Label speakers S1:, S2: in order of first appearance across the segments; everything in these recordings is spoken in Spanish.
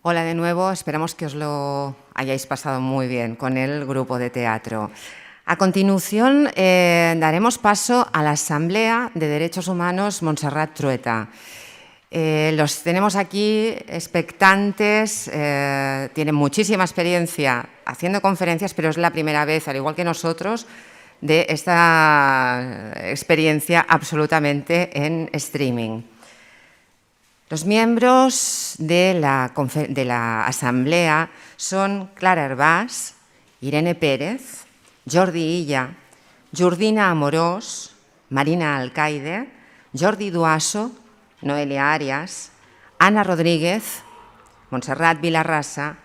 S1: Hola de nuevo, esperamos que os lo hayáis pasado muy bien con el grupo de teatro. A continuación, daremos paso a la Asamblea de Derechos Humanos Montserrat Trueta. Los tenemos aquí expectantes, tienen muchísima experiencia haciendo conferencias, pero es la primera vez, al igual que nosotros, de esta experiencia absolutamente en streaming. Los miembros de la Asamblea son Clara Hervás, Irene Pérez, Jordi Illa, Jordina Amorós, Marina Alcaide, Jordi Duaso, Noelia Arias, Ana Rodríguez, Montserrat Vilarrasa,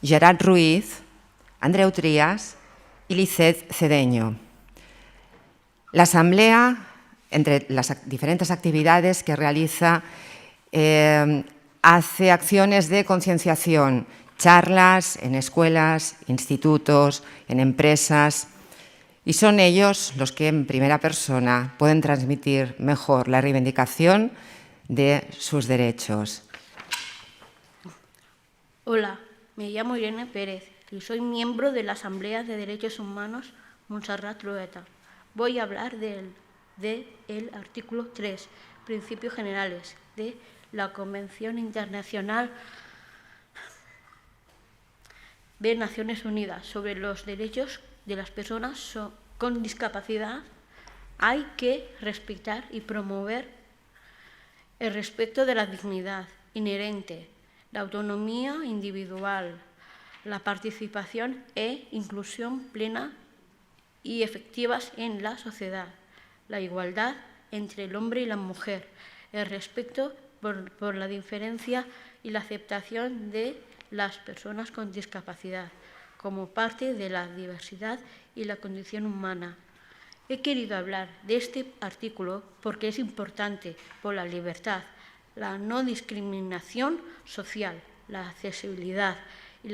S1: Gerard Ruiz, Andreu Trias y Lisset Cedeño. La Asamblea, entre las diferentes actividades que realiza, hace acciones de concienciación, charlas en escuelas, institutos, en empresas, y son ellos los que en primera persona pueden transmitir mejor la reivindicación de sus derechos.
S2: Hola, me llamo Irene Pérez y soy miembro de la Asamblea de Derechos Humanos Montserrat Trueta. Voy a hablar del artículo 3, Principios Generales, de la Convención Internacional de Naciones Unidas sobre los Derechos de las Personas con Discapacidad. Hay que respetar y promover el respeto de la dignidad inherente, la autonomía individual, la participación e inclusión plena y efectivas en la sociedad, la igualdad entre el hombre y la mujer, el respeto por la diferencia y la aceptación de las personas con discapacidad como parte de la diversidad y la condición humana. He querido hablar de este artículo porque es importante por la libertad, la no discriminación social, la accesibilidad y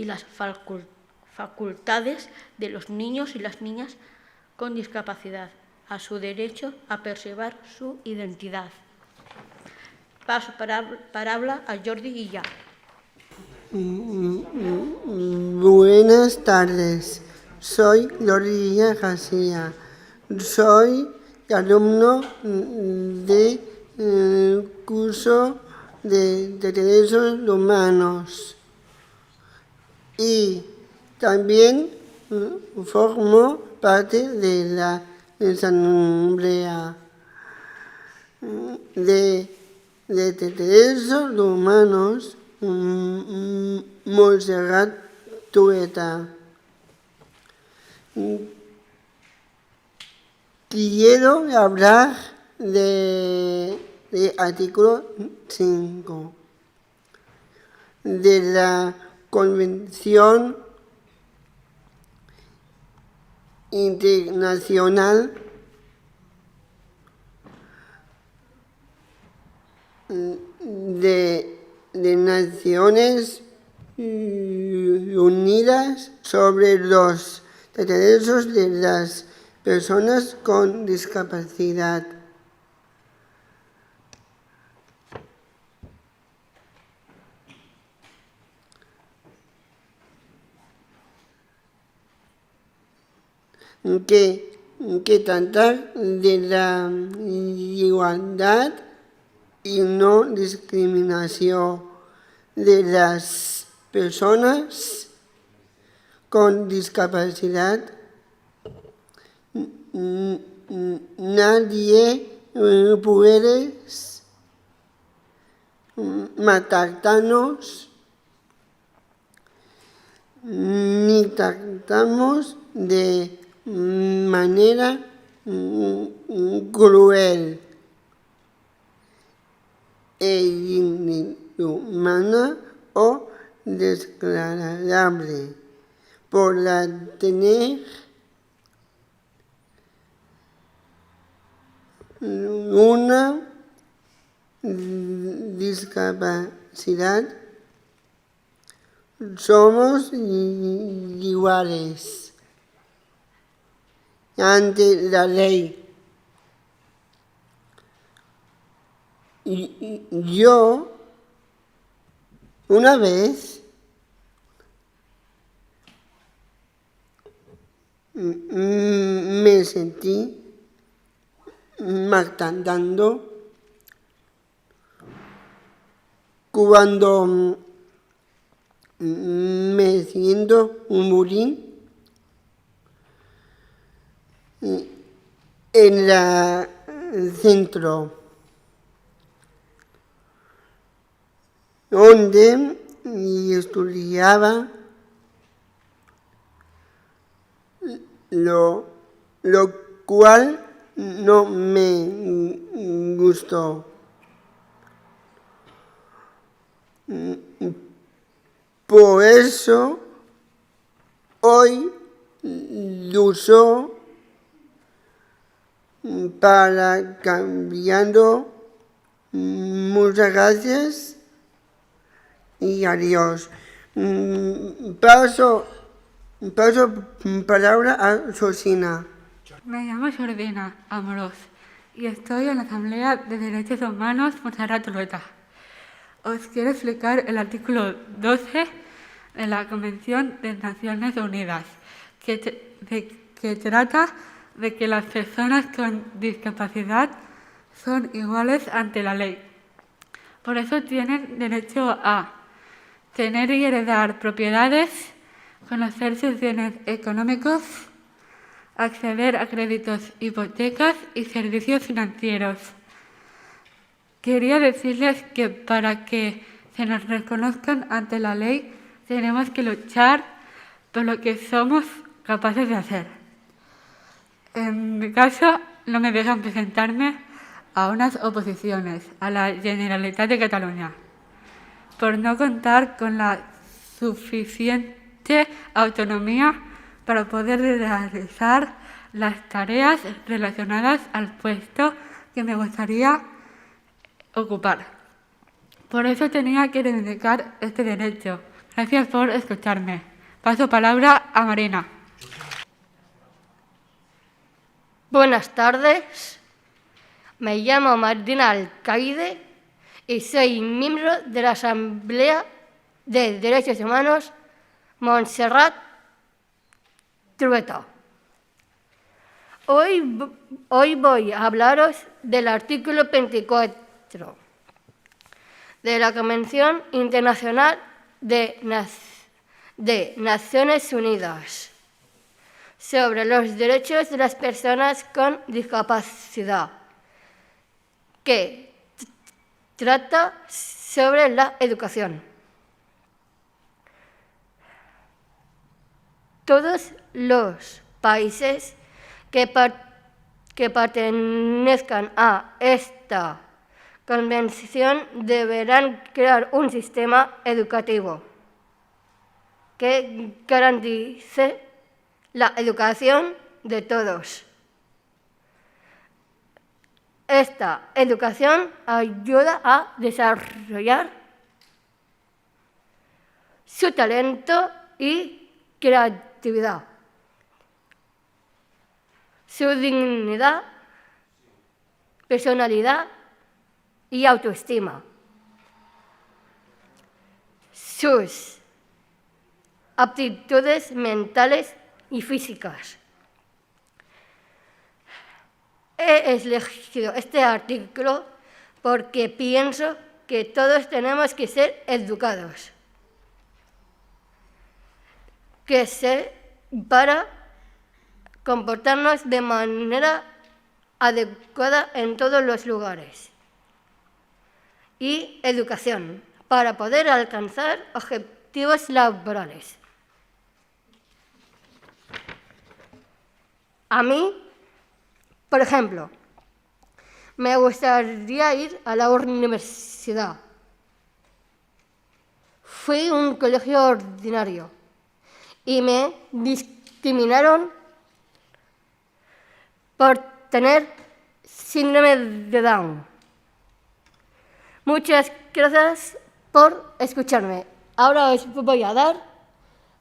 S2: las facultades de los niños y las niñas con discapacidad, a su derecho a preservar su identidad. Paso palabra a Jordi Illa.
S3: Buenas tardes, soy Jordi Illa García. Soy alumno del curso de Derechos Humanos y también formo parte de la Asamblea de Derechos Humanos Montserrat Trueta. Quiero hablar del artículo 5 de la Convención Internacional de Naciones Unidas sobre los derechos de las personas con discapacidad. Que trata de la igualdad y no discriminación de las personas con discapacidad. Nadie puede matarnos ni tratamos de manera cruel e inhumana o desagradable por tener una discapacidad. Somos iguales ante la ley. Yo Una vez me sentí maltratando cuando me siento un bullying en el centro donde estudiaba, lo cual no me gustó. Por eso hoy lucho para cambiando. Muchas gracias y adiós. Paso palabra a Susina.
S4: Me llamo Jordina Amorós y estoy en la Asamblea de Derechos Humanos Montserrat Trueta. Os quiero explicar el artículo 12 de la Convención de Naciones Unidas, que trata de que las personas con discapacidad son iguales ante la ley. Por eso tienen derecho a tener y heredar propiedades, conocer sus bienes económicos, acceder a créditos, hipotecas y servicios financieros. Quería decirles que para que se nos reconozcan ante la ley tenemos que luchar por lo que somos capaces de hacer. En mi caso, no me dejan presentarme a unas oposiciones a la Generalitat de Cataluña por no contar con la suficiente autonomía para poder realizar las tareas relacionadas al puesto que me gustaría ocupar. Por eso tenía que reivindicar este derecho. Gracias por escucharme. Paso palabra a Marina.
S5: Buenas tardes. Me llamo Marina Alcaide y soy miembro de la Asamblea de Derechos Humanos Montserrat Trueta. Hoy voy a hablaros del artículo 24 de la Convención Internacional de Naciones Unidas sobre los derechos de las personas con discapacidad, que trata sobre la educación. Todos los países que pertenezcan a esta convención deberán crear un sistema educativo que garantice la educación de todos. Esta educación ayuda a desarrollar su talento y creatividad, su dignidad, personalidad y autoestima, sus aptitudes mentales y físicas. He elegido este artículo porque pienso que todos tenemos que ser educados, para comportarnos de manera adecuada en todos los lugares, y educación para poder alcanzar objetivos laborales. A mí, por ejemplo, me gustaría ir a la universidad. Fui a un colegio ordinario y me discriminaron por tener síndrome de Down. Muchas gracias por escucharme. Ahora os voy a dar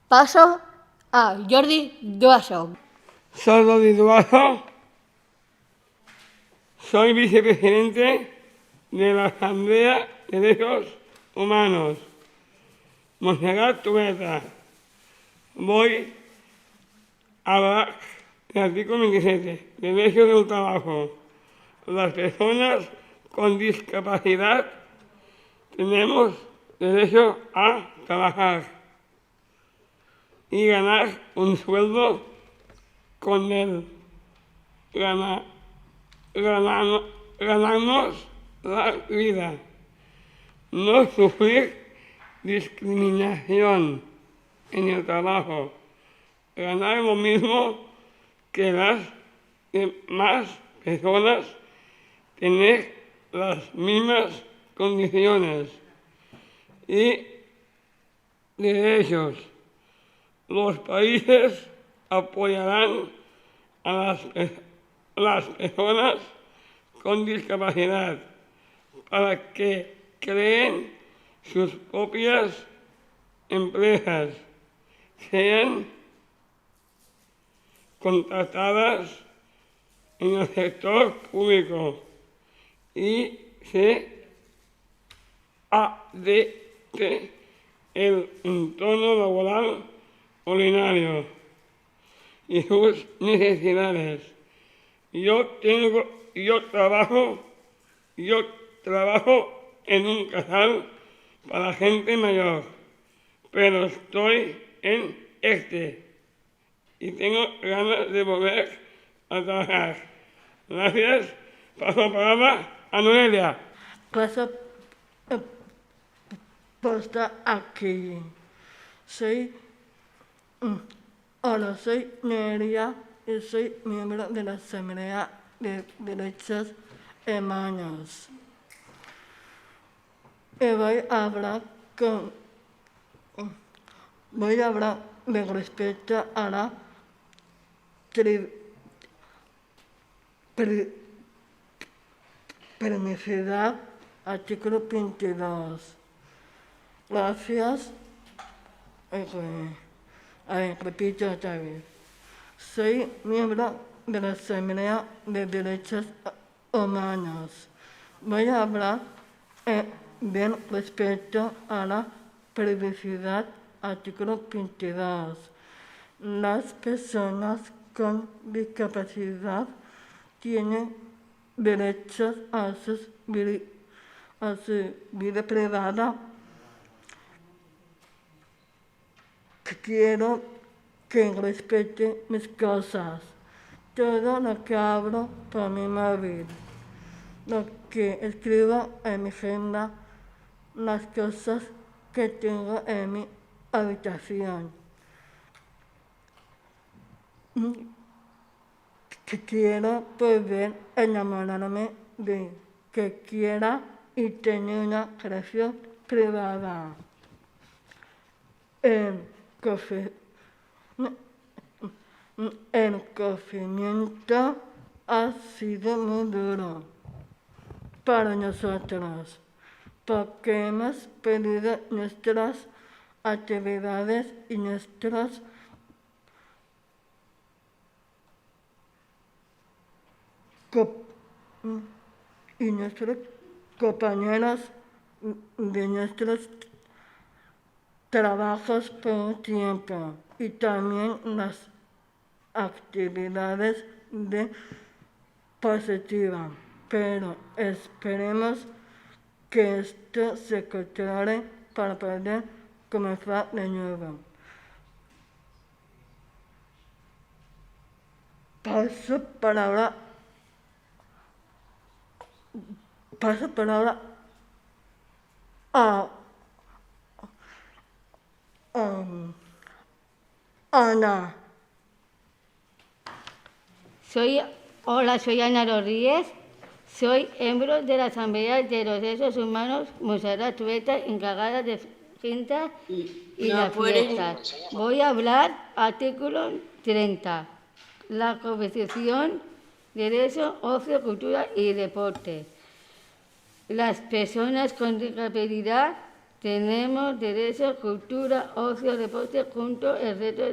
S5: paso a Jordi Duaso.
S6: Soy Jordi Duaso, soy vicepresidente de la Asamblea de Derechos Humanos Montserrat Trueta. Voy a hablar del artículo 27, derechos del trabajo. Las personas con discapacidad tenemos derecho a trabajar y ganar un sueldo con él, ganarnos la vida, no sufrir discriminación en el trabajo, ganar lo mismo que las demás personas, tener las mismas condiciones y derechos. Los países apoyarán a las personas con discapacidad para que creen sus propias empresas, sean contratadas en el sector público y se adapte el entorno laboral ordinario y sus necesidades. Yo trabajo en un casal para gente mayor, pero estoy en y tengo ganas de volver a trabajar. Gracias. Paso la palabra a Noelia.
S2: Paso posta aquí. Hola, soy Noelia y soy miembro de la Asamblea de Derechos Humanos. Y voy a hablar de respecto a la permisidad, artículo 22. Gracias. Repito otra vez. Soy miembro de la Asamblea de Derechos Humanos. Voy a hablar bien respecto a la privacidad, artículo 22. Las personas con discapacidad tienen derechos a su vida privada. Quiero que respete mis cosas. Todo lo que hablo por mi móvil, lo que escribo en mi agenda, las cosas que tengo en mi habitación. Que quiero poder enamorarme de que quiera y tener una relación privada. El confinamiento ha sido muy duro para nosotros porque hemos perdido nuestras actividades y nuestros compañeros de nuestros trabajos por un tiempo y también las actividades de positiva, pero esperemos que esto se controle para poder comenzar de nuevo. Paso palabra a Ana.
S5: Hola, soy Ana Rodríguez. Soy miembro de la Asamblea de los Derechos Humanos Montserrat Trueta, encargada de fiestas y las fiestas. Voy a hablar artículo 30. La Constitución, Derecho, Ocio, Cultura y Deporte. Las personas con discapacidad tenemos derecho a cultura, ocio, deporte, junto al resto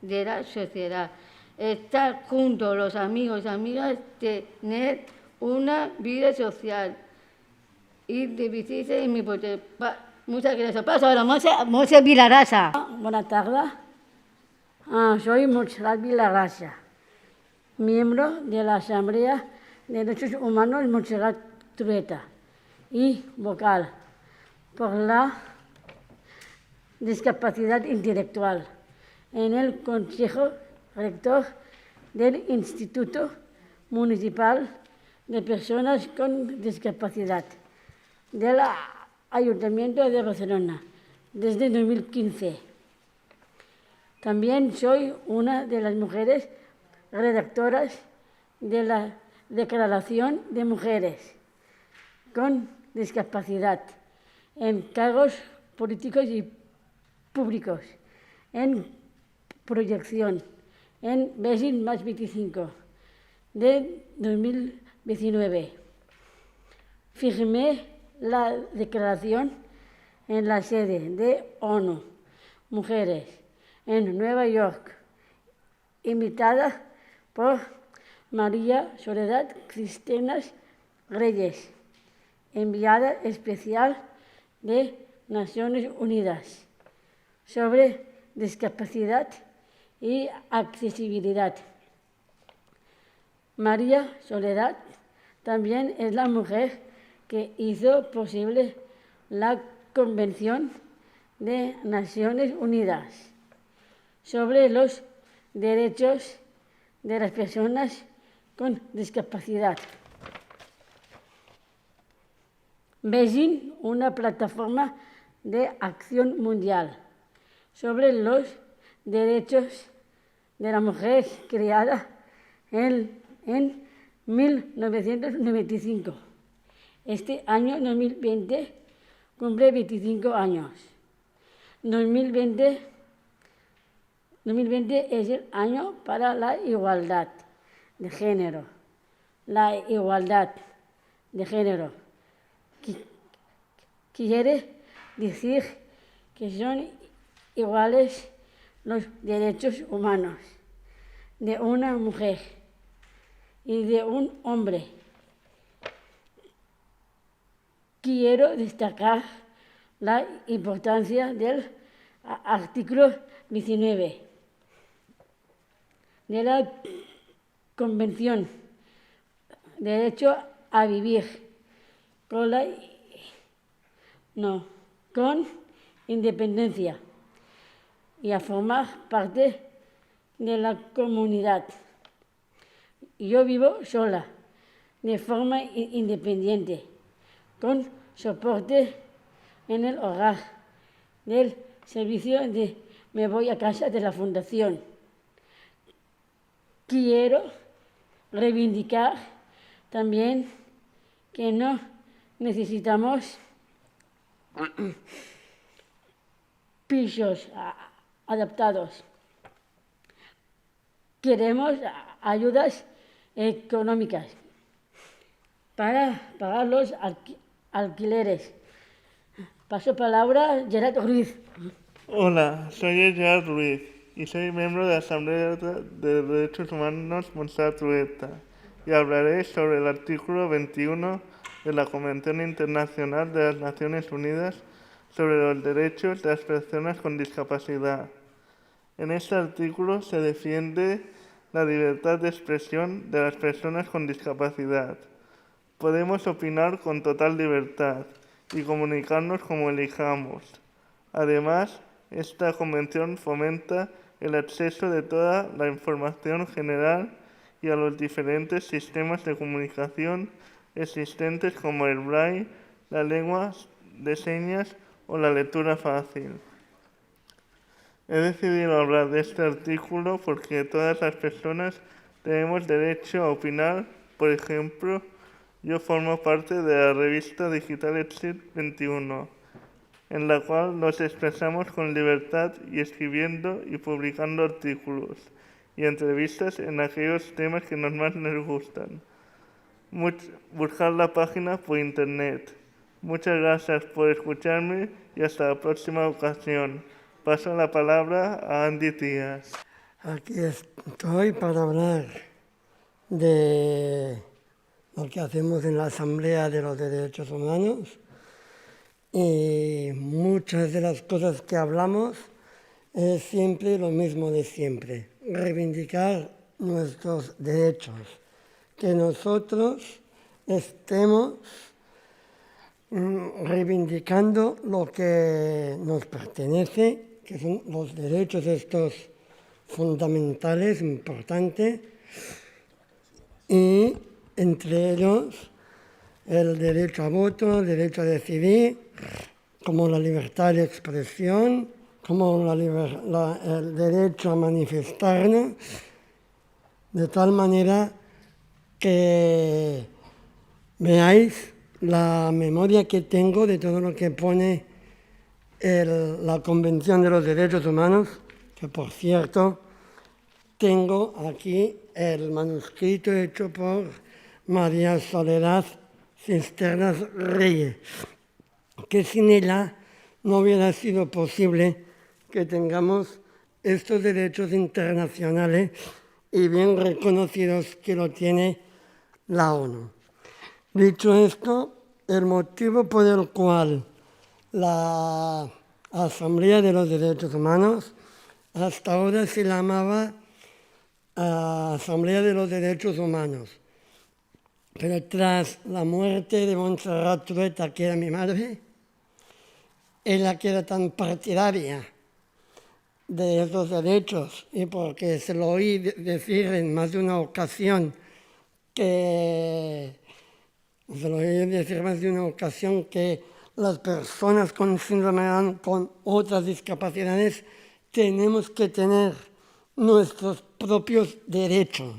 S5: de la sociedad. Estar juntos los amigos y amigas, tener una vida social y divertirse y Muchas gracias. Paso ahora, Monse Vilarasa.
S7: Buenas tardes. Soy Montserrat Vilarasa, miembro de la Asamblea de Derechos Humanos Montserrat Trueta y vocal por la discapacidad intelectual en el Consejo Rector del Instituto Municipal de Personas con Discapacidad del Ayuntamiento de Barcelona desde 2015. También soy una de las mujeres redactoras de la Declaración de Mujeres con Discapacidad en cargos políticos y públicos, en proyección, en Beijing más 25 de 2019. Firmé la declaración en la sede de ONU Mujeres en Nueva York, invitada por María Soledad Cristinas Reyes, enviada especial de Naciones Unidas sobre discapacidad y accesibilidad. María Soledad también es la mujer que hizo posible la Convención de Naciones Unidas sobre los derechos de las personas con discapacidad. Beijing, una plataforma de acción mundial sobre los derechos de la mujer creada en 1995. Este año 2020 cumple 25 años. 2020 es el año para la igualdad de género. La igualdad de género quiere decir que son iguales los derechos humanos de una mujer y de un hombre. Quiero destacar la importancia del artículo 19 de la Convención Derecho a Vivir con independencia y a formar parte de la comunidad. Yo vivo sola, de forma independiente, con soporte en el hogar del servicio de Me Voy a Casa de la Fundación. Quiero reivindicar también que no necesitamos pisos adaptados. Queremos ayudas económicas para pagar los alquileres. Paso palabra a Gerard Ruiz.
S8: Hola, soy Gerard Ruiz y soy miembro de la Asamblea de Derechos Humanos Montserrat Trueta y hablaré sobre el artículo 21 de la Convención Internacional de las Naciones Unidas sobre los derechos de las personas con discapacidad. En este artículo se defiende la libertad de expresión de las personas con discapacidad. Podemos opinar con total libertad y comunicarnos como elijamos. Además, esta convención fomenta el acceso de toda la información general y a los diferentes sistemas de comunicación existentes como el braille, la lengua de señas o la lectura fácil. He decidido hablar de este artículo porque todas las personas tenemos derecho a opinar. Por ejemplo, yo formo parte de la revista digital Exit 21, en la cual nos expresamos con libertad y escribiendo y publicando artículos y entrevistas en aquellos temas que más nos gustan. Buscar la página por internet. Muchas gracias por escucharme y hasta la próxima ocasión. Paso la palabra a Andy Díaz.
S9: Aquí estoy para hablar de lo que hacemos en la Asamblea de los Derechos Humanos y muy muchas de las cosas que hablamos es siempre lo mismo de siempre, reivindicar nuestros derechos, que nosotros estemos reivindicando lo que nos pertenece, que son los derechos estos fundamentales, importantes, y entre ellos el derecho a voto, el derecho a decidir, como la libertad de expresión, como el derecho a manifestarnos, de tal manera que veáis la memoria que tengo de todo lo que pone la Convención de los Derechos Humanos, que por cierto tengo aquí el manuscrito hecho por María Soledad Cisternas Reyes, que sin ella no hubiera sido posible que tengamos estos derechos internacionales y bien reconocidos que lo tiene la ONU. Dicho esto, el motivo por el cual la Asamblea de los Derechos Humanos hasta ahora se llamaba Asamblea de los Derechos Humanos, pero tras la muerte de Montserrat Trueta, que era mi madre, ella que era tan partidaria de esos derechos, y porque se lo oí decir en más de una ocasión que las personas con síndrome de Down, con otras discapacidades, tenemos que tener nuestros propios derechos.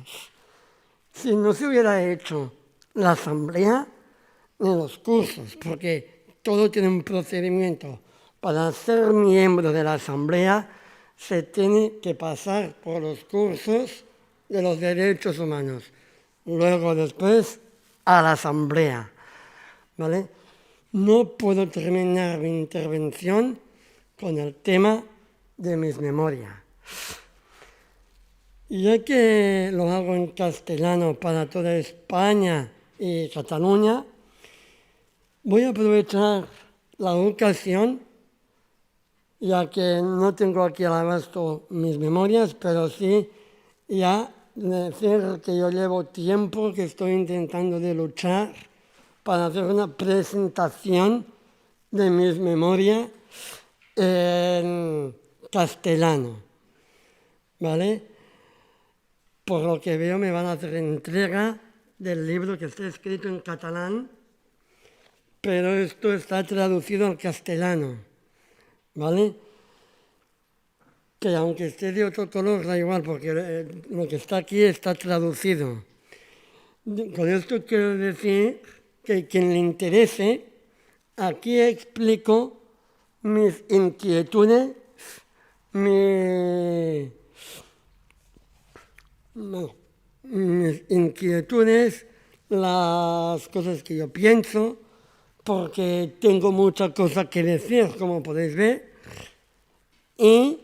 S9: Si no se hubiera hecho la asamblea ni los cursos, porque todo tiene un procedimiento. Para ser miembro de la asamblea se tiene que pasar por los cursos de los derechos humanos. Luego, después, a la asamblea. ¿Vale? No puedo terminar mi intervención con el tema de mis memorias. Ya que lo hago en castellano para toda España y Cataluña, voy a aprovechar la ocasión, ya que no tengo aquí al abasto mis memorias, pero sí ya decir que yo llevo tiempo que estoy intentando de luchar para hacer una presentación de mis memorias en castellano, ¿vale? Por lo que veo me van a hacer entrega del libro que está escrito en catalán, pero esto está traducido al castellano, ¿vale? Que aunque esté de otro color da igual, porque lo que está aquí está traducido. Con esto quiero decir que quien le interese, aquí explico mis inquietudes, mis inquietudes, las cosas que yo pienso, porque tengo mucha cosa que decir, como podéis ver, y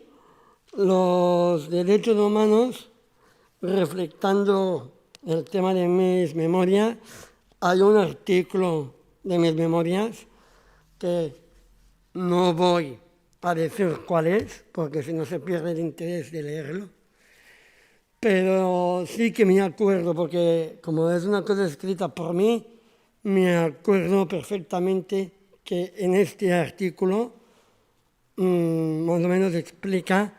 S9: los derechos humanos, reflectando el tema de mis memorias, hay un artículo de mis memorias que no voy a decir cuál es, porque si no se pierde el interés de leerlo. Pero sí que me acuerdo, porque como es una cosa escrita por mí, me acuerdo perfectamente que en este artículo más o menos explica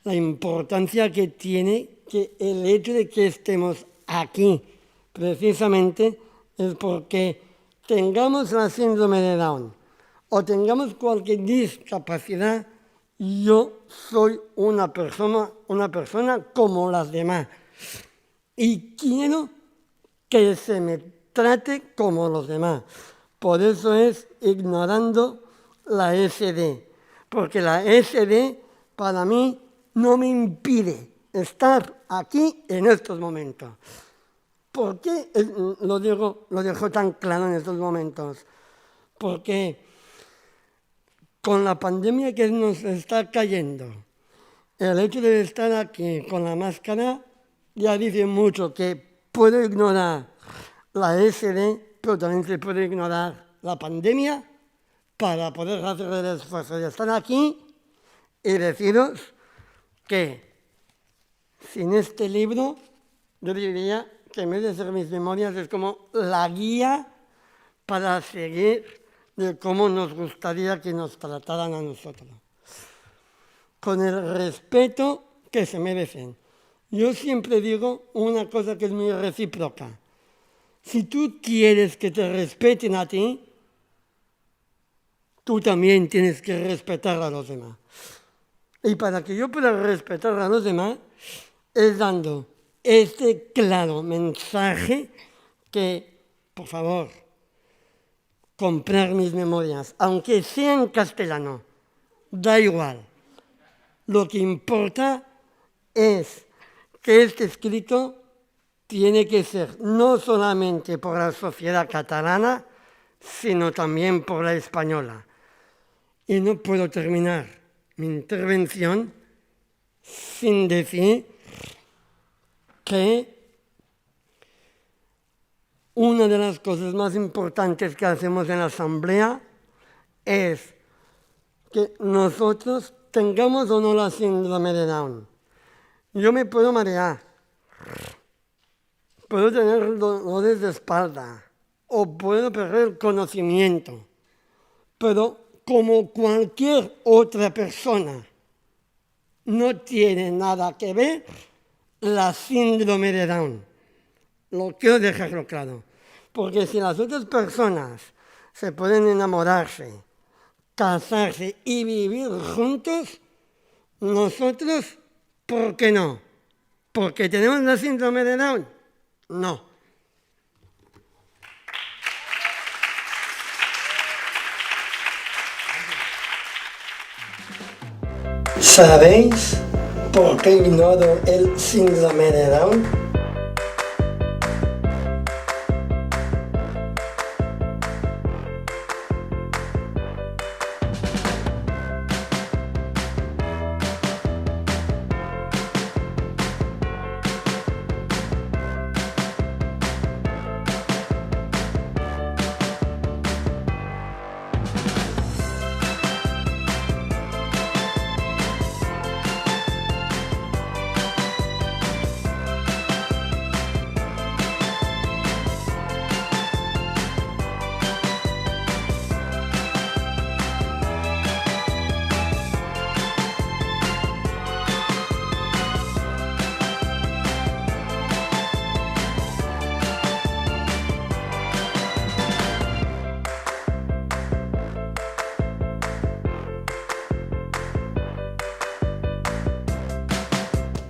S9: la importancia que tiene que el hecho de que estemos aquí precisamente es porque tengamos la síndrome de Down o tengamos cualquier discapacidad, yo soy una persona como las demás y quiero que se me trate como los demás. Por eso es ignorando la SD, porque la SD para mí no me impide estar aquí en estos momentos. ¿Por qué lo dejo tan claro en estos momentos? Porque con la pandemia que nos está cayendo, el hecho de estar aquí con la máscara ya dice mucho, que puedo ignorar la SD, pero también se puede ignorar la pandemia para poder hacer el esfuerzo de estar aquí y deciros que sin este libro yo diría que en vez de ser mis memorias es como la guía para seguir de cómo nos gustaría que nos trataran a nosotros, con el respeto que se merecen. Yo siempre digo una cosa que es muy recíproca. Si tú quieres que te respeten a ti, tú también tienes que respetar a los demás. Y para que yo pueda respetar a los demás, es dando este claro mensaje que, por favor, comprar mis memorias, aunque sea en castellano, da igual. Lo que importa es que este escrito tiene que ser no solamente por la sociedad catalana, sino también por la española. Y no puedo terminar mi intervención sin decir que una de las cosas más importantes que hacemos en la Asamblea es que nosotros tengamos o no la síndrome de Down. Yo me puedo marear, puedo tener dolores de espalda o puedo perder el conocimiento, pero como cualquier otra persona, no tiene nada que ver la síndrome de Down. Lo quiero dejarlo claro, porque si las otras personas se pueden enamorarse, casarse y vivir juntos, nosotros, ¿por qué no? ¿Porque tenemos la síndrome de Down? No. ¿Sabéis por qué ignoro el síndrome de Down?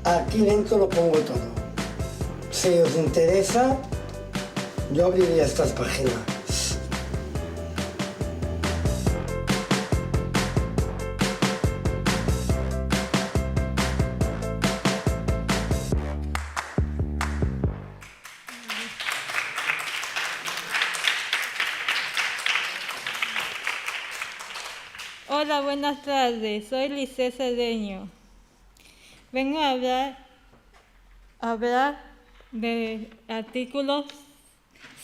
S9: Aquí dentro lo pongo todo. Si os interesa, yo abriría estas páginas.
S10: Hola, buenas tardes. Soy Lice Cedeño. Vengo a hablar del artículo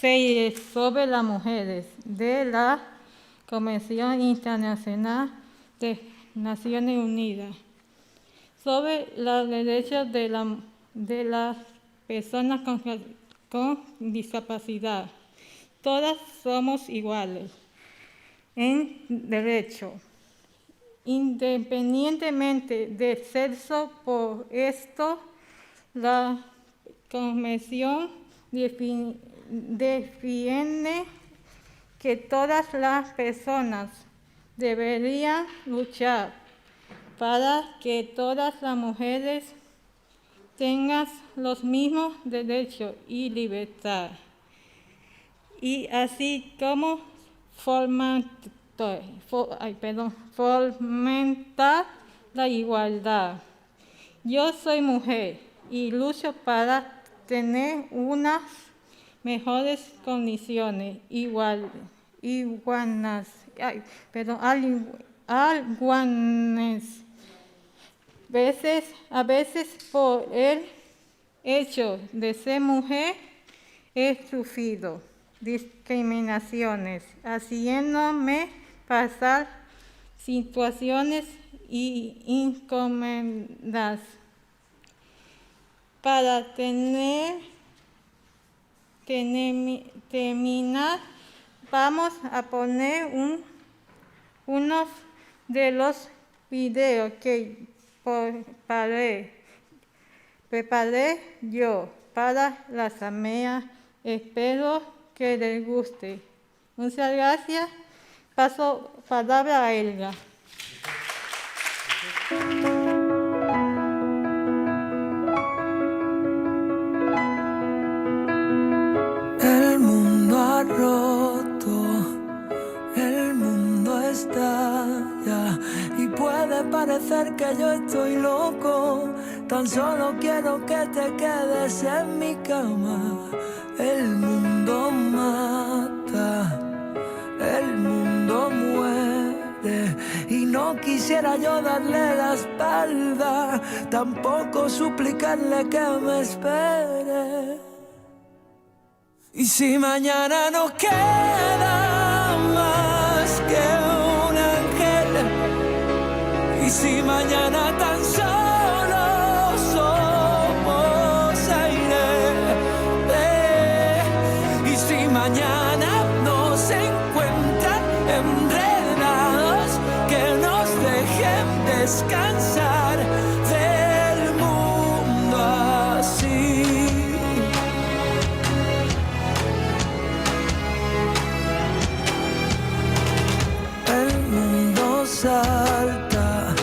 S10: 6 sobre las mujeres de la Convención Internacional de Naciones Unidas sobre los derechos de las personas con discapacidad. Todas somos iguales en derecho, independientemente del sexo. Por esto, la Convención defiende que todas las personas deberían luchar para que todas las mujeres tengan los mismos derechos y libertad, y así como fomentar la igualdad. Yo soy mujer y lucho para tener unas mejores condiciones iguales. A veces por el hecho de ser mujer he sufrido discriminaciones, haciéndome pasar situaciones incómodas. Para terminar, vamos a poner unos de los videos que preparé yo para la asamblea. Espero que les guste. Muchas gracias. Paso palabra a Elga.
S11: El mundo ha roto, el mundo estalla y puede parecer que yo estoy loco. Tan solo quiero que te quedes en mi cama. El mundo mata, el mundo muere y no quisiera yo darle la espalda, tampoco suplicarle que me espere. Y si mañana no queda más que un ángel, y si mañana tan solo somos aire, y si mañana nos encuentran enredados, que nos dejen descansar del mundo así. Salta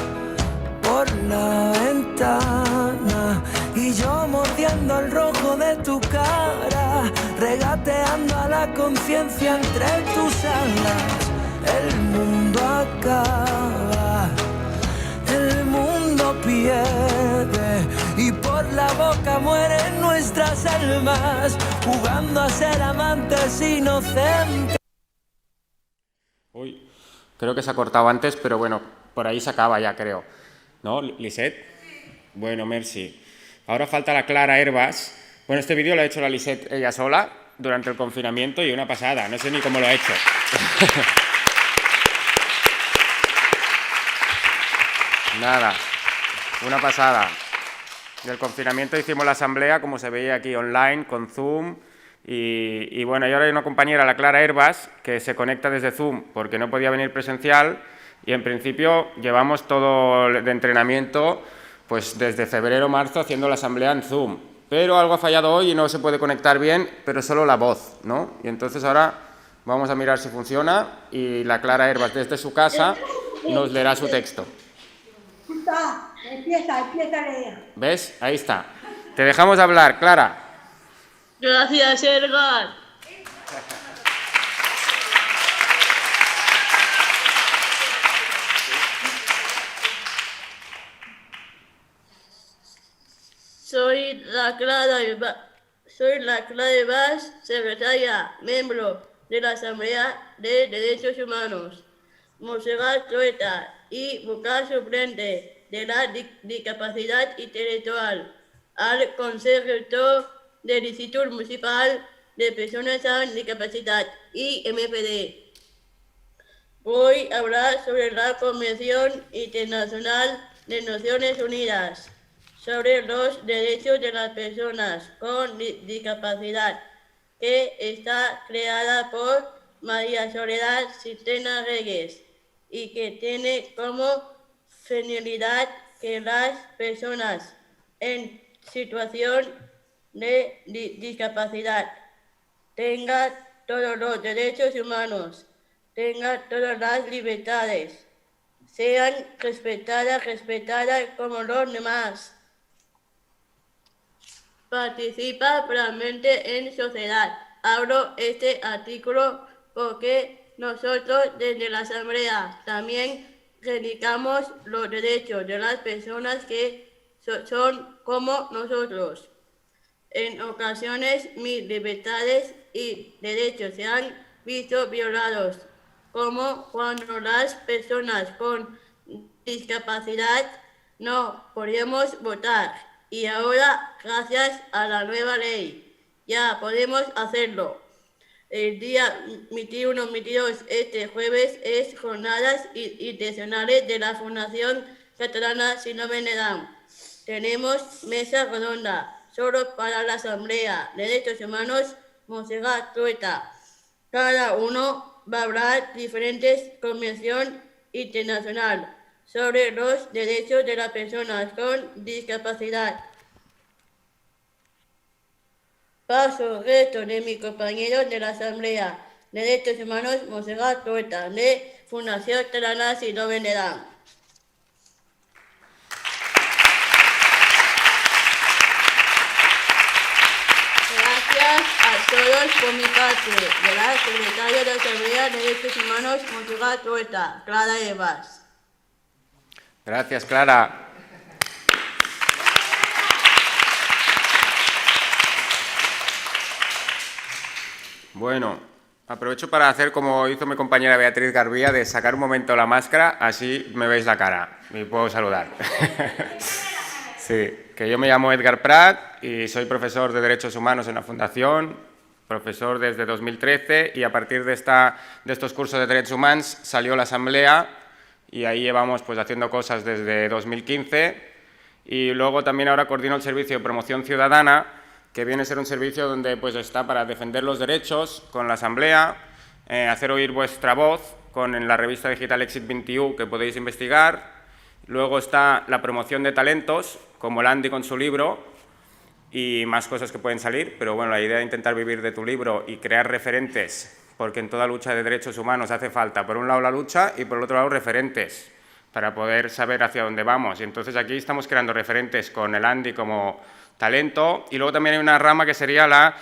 S11: por la ventana y yo mordiendo el rojo de tu cara, regateando a la conciencia entre tus alas. El mundo acaba, el mundo pierde y por la boca mueren nuestras almas, jugando a ser amantes inocentes.
S12: Uy. Creo que se ha cortado antes, pero bueno, por ahí se acaba ya, creo. ¿No, Lisette? Bueno, merci. Ahora falta la Clara Herbas. Bueno, este vídeo lo ha hecho la Lisette ella sola durante el confinamiento y una pasada. No sé ni cómo lo ha hecho. Nada, una pasada. Del confinamiento hicimos la asamblea, como se veía aquí, online, con Zoom. Y bueno, y ahora hay una compañera, la Clara Herbas, que se conecta desde Zoom porque no podía venir presencial y en principio llevamos todo de entrenamiento pues desde febrero o marzo haciendo la asamblea en Zoom. Pero algo ha fallado hoy y no se puede conectar bien, pero solo la voz, ¿no? Y entonces ahora vamos a mirar si funciona y la Clara Herbas desde su casa nos leerá su texto.
S13: Empieza a leer.
S12: ¿Ves? Ahí está. Te dejamos hablar, Clara.
S2: Gracias, Edgar. Soy la Clara Herbas, secretaria, miembro de la Asamblea de Derechos Humanos, Montserrat Trueta, y vocal suplente de la discapacidad intelectual al Consejo Rector del Instituto Municipal de Personas con Discapacidad, IMPD. Voy a hablar sobre la Convención Internacional de Naciones Unidas sobre los derechos de las personas con discapacidad, que está creada por María Soledad Cisterna Reyes y que tiene como finalidad que las personas en situación de discapacidad tengan todos los derechos humanos, tengan todas las libertades, sean respetadas como los demás. Participa plenamente en sociedad. Abro este artículo porque nosotros desde la Asamblea también reivindicamos los derechos de las personas que son como nosotros. En ocasiones mis libertades y derechos se han visto violados, como cuando las personas con discapacidad no podíamos votar y ahora, gracias a la nueva ley, ya podemos hacerlo.
S13: El día 21-22, este jueves, es Jornadas Internacionales de la Fundación Catalana Síndrome de Down. Tenemos mesa redonda, solo para la Asamblea de Derechos Humanos Montserrat Trueta. Cada uno va a hablar diferentes convenciones internacionales sobre los derechos de las personas con discapacidad. Paso el resto de mis compañeros de la Asamblea de Derechos Humanos Montserrat Trueta, de Fundación Catalana Síndrome de Down. Gracias a todos por mi parte, de la Secretaria de la Asamblea de Derechos Humanos Montserrat Trueta, Clara Herbas.
S12: Gracias, Clara. Bueno, aprovecho para hacer como hizo mi compañera Beatriz Garbía, de sacar un momento la máscara, así me veis la cara y puedo saludar. Sí, que yo me llamo Edgar Prat y soy profesor de Derechos Humanos en la Fundación, profesor desde 2013, y a partir de estos cursos de Derechos Humanos salió la Asamblea y ahí llevamos pues haciendo cosas desde 2015, y luego también ahora coordino el servicio de promoción ciudadana, que viene a ser un servicio donde pues está para defender los derechos con la Asamblea, hacer oír vuestra voz en la revista digital Exit 21, que podéis investigar. Luego está la promoción de talentos, como el Andy con su libro, y más cosas que pueden salir, pero bueno, la idea de intentar vivir de tu libro y crear referentes, porque en toda lucha de derechos humanos hace falta, por un lado la lucha y por el otro lado referentes, para poder saber hacia dónde vamos. Y entonces aquí estamos creando referentes con el Andy como talento, y luego también hay una rama que sería la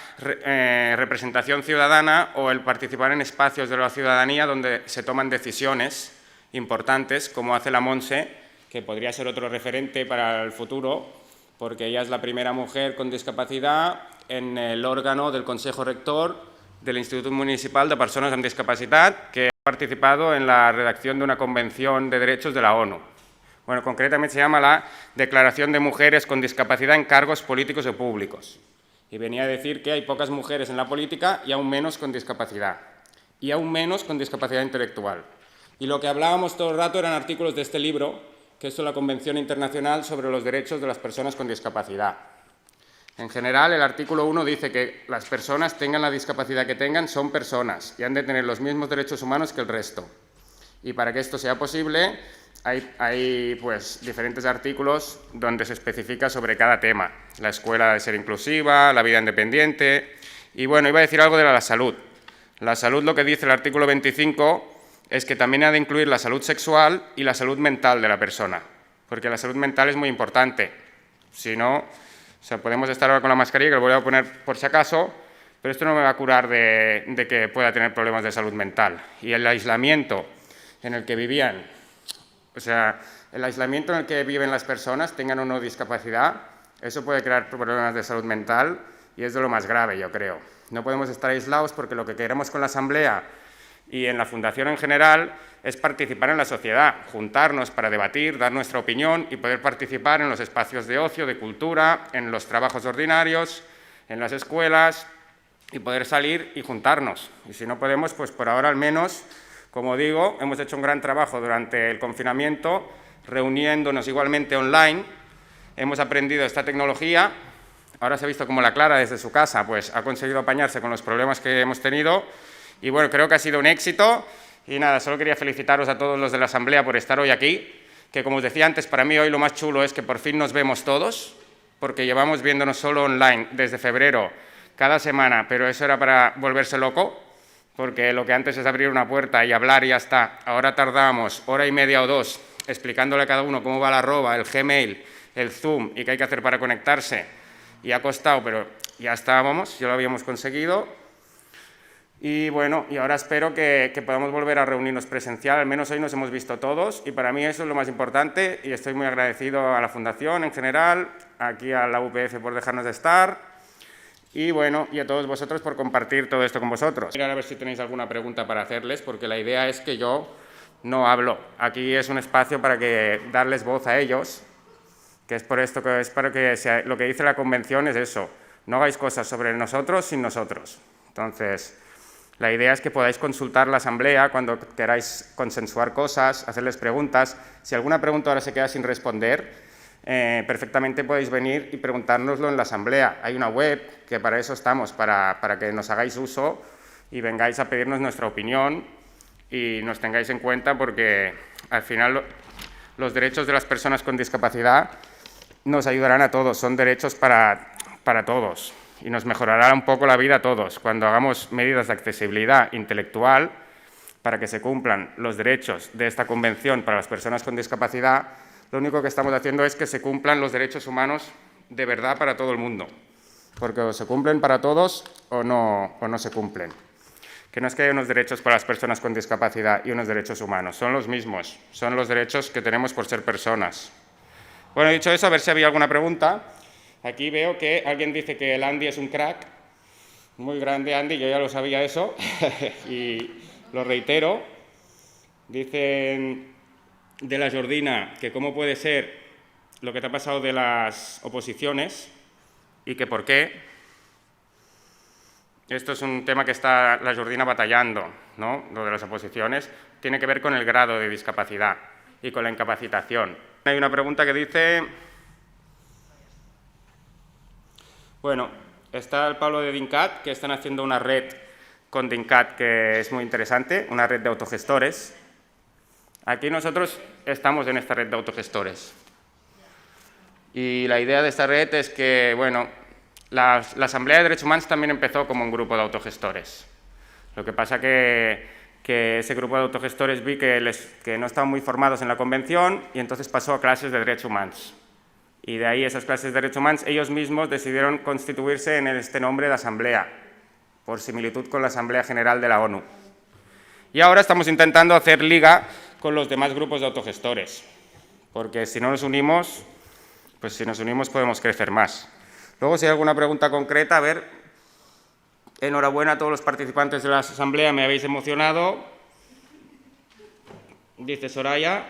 S12: representación ciudadana o el participar en espacios de la ciudadanía donde se toman decisiones importantes, como hace la Monse, que podría ser otro referente para el futuro, porque ella es la primera mujer con discapacidad en el órgano del Consejo Rector del Instituto Municipal de Personas con Discapacidad, que ha participado en la redacción de una convención de derechos de la ONU. Bueno, concretamente se llama la Declaración de Mujeres con Discapacidad en Cargos Políticos o Públicos. Y venía a decir que hay pocas mujeres en la política y aún menos con discapacidad. Y aún menos con discapacidad intelectual. Y lo que hablábamos todo el rato eran artículos de este libro, que es la Convención Internacional sobre los Derechos de las Personas con Discapacidad. En general, el artículo 1 dice que las personas, tengan la discapacidad que tengan, son personas y han de tener los mismos derechos humanos que el resto. Y para que esto sea posible, hay pues, diferentes artículos donde se especifica sobre cada tema. La escuela ha de ser inclusiva, la vida independiente. Y bueno, iba a decir algo de la salud. La salud, lo que dice el artículo 25, es que también ha de incluir la salud sexual y la salud mental de la persona, porque la salud mental es muy importante. Si no, o sea, podemos estar ahora con la mascarilla, que lo voy a poner por si acaso, pero esto no me va a curar de que pueda tener problemas de salud mental. Y el aislamiento en el que vivían, o sea, el aislamiento en el que viven las personas, tengan o no discapacidad, eso puede crear problemas de salud mental y es de lo más grave, yo creo. No podemos estar aislados porque lo que queremos con la Asamblea y en la Fundación en general es participar en la sociedad, juntarnos para debatir, dar nuestra opinión y poder participar en los espacios de ocio, de cultura, en los trabajos ordinarios, en las escuelas y poder salir y juntarnos. Y si no podemos, pues por ahora al menos, como digo, hemos hecho un gran trabajo durante el confinamiento, reuniéndonos igualmente online, hemos aprendido esta tecnología, ahora se ha visto como la Clara desde su casa pues ha conseguido apañarse con los problemas que hemos tenido. Y bueno, creo que ha sido un éxito y nada, solo quería felicitaros a todos los de la Asamblea por estar hoy aquí, que como os decía antes, para mí hoy lo más chulo es que por fin nos vemos todos, porque llevamos viéndonos solo online desde febrero, cada semana, pero eso era para volverse loco, porque lo que antes es abrir una puerta y hablar y ya está, ahora tardamos hora y media o dos explicándole a cada uno cómo va la arroba, el Gmail, el Zoom y qué hay que hacer para conectarse, y ha costado, pero ya estábamos, ya lo habíamos conseguido. Y bueno, y ahora espero que podamos volver a reunirnos presencial, al menos hoy nos hemos visto todos y para mí eso es lo más importante y estoy muy agradecido a la Fundación en general, aquí a la UPF por dejarnos de estar y bueno, y a todos vosotros por compartir todo esto con vosotros. Mirad a ver si tenéis alguna pregunta para hacerles, porque la idea es que yo no hablo, aquí es un espacio para darles voz a ellos, que es por esto que espero que lo que dice la Convención es eso, no hagáis cosas sobre nosotros sin nosotros. Entonces, La idea es que podáis consultar la asamblea cuando queráis consensuar cosas, hacerles preguntas. Si alguna pregunta ahora se queda sin responder, perfectamente podéis venir y preguntárnoslo en la asamblea. Hay una web que para eso estamos, para que nos hagáis uso y vengáis a pedirnos nuestra opinión y nos tengáis en cuenta, porque al final los derechos de las personas con discapacidad nos ayudarán a todos, son derechos para todos. Y nos mejorará un poco la vida a todos cuando hagamos medidas de accesibilidad intelectual para que se cumplan los derechos de esta Convención para las personas con discapacidad. Lo único que estamos haciendo es que se cumplan los derechos humanos de verdad para todo el mundo, porque o se cumplen para todos o no se cumplen. Que no es que haya unos derechos para las personas con discapacidad y unos derechos humanos, son los mismos, son los derechos que tenemos por ser personas. Bueno, dicho eso, a ver si había alguna pregunta. Aquí veo que alguien dice que el Andy es un crack, muy grande Andy, yo ya lo sabía eso, y lo reitero. Dicen de la Jordina que cómo puede ser lo que te ha pasado de las oposiciones y que por qué. Esto es un tema que está la Jordina batallando, ¿no? Lo de las oposiciones tiene que ver con el grado de discapacidad y con la incapacitación. Hay una pregunta que dice... Bueno, está el Pablo de DINCAT, que están haciendo una red con DINCAT que es muy interesante, una red de autogestores. Aquí nosotros estamos en esta red de autogestores. Y la idea de esta red es que, bueno, la Asamblea de Derechos Humanos también empezó como un grupo de autogestores. Lo que pasa que ese grupo de autogestores vi que no estaban muy formados en la Convención y entonces pasó a clases de Derechos Humanos. Y de ahí esas clases de Derechos Humanos, ellos mismos decidieron constituirse en este nombre de Asamblea, por similitud con la Asamblea General de la ONU. Y ahora estamos intentando hacer liga con los demás grupos de autogestores, porque si no nos unimos, pues si nos unimos podemos crecer más. Luego, si hay alguna pregunta concreta, a ver, enhorabuena a todos los participantes de la Asamblea, me habéis emocionado, dice Soraya.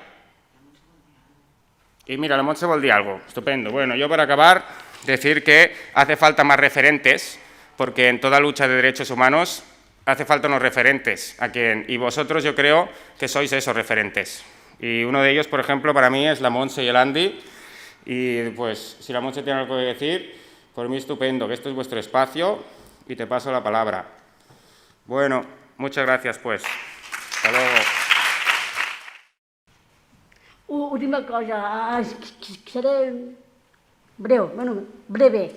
S12: Y mira, la Montse vol dir algo, estupendo. Bueno, yo para acabar, decir que hace falta más referentes, porque en toda lucha de derechos humanos hace falta unos referentes, y vosotros yo creo que sois esos referentes. Y uno de ellos, por ejemplo, para mí es la Montse y el Andy, y pues si la Montse tiene algo que decir, por mí estupendo, que esto es vuestro espacio, y te paso la palabra. Bueno, muchas gracias pues. Hasta luego.
S7: Última cosa, seré breve.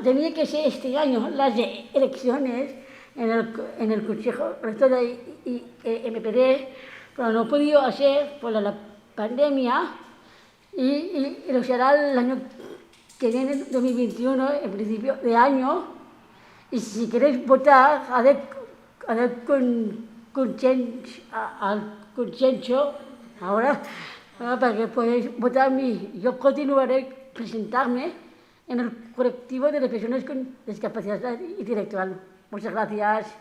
S7: Tenía que ser este año las elecciones en el Consejo Rector y MPD, pero no he podido hacer por la pandemia y lo será el año que viene, 2021, en principio de año. Y si queréis votar, al consenso ahora, para que podáis votar a mí. Yo continuaré presentarme en el colectivo de las personas con discapacidad intelectual. Muchas gracias.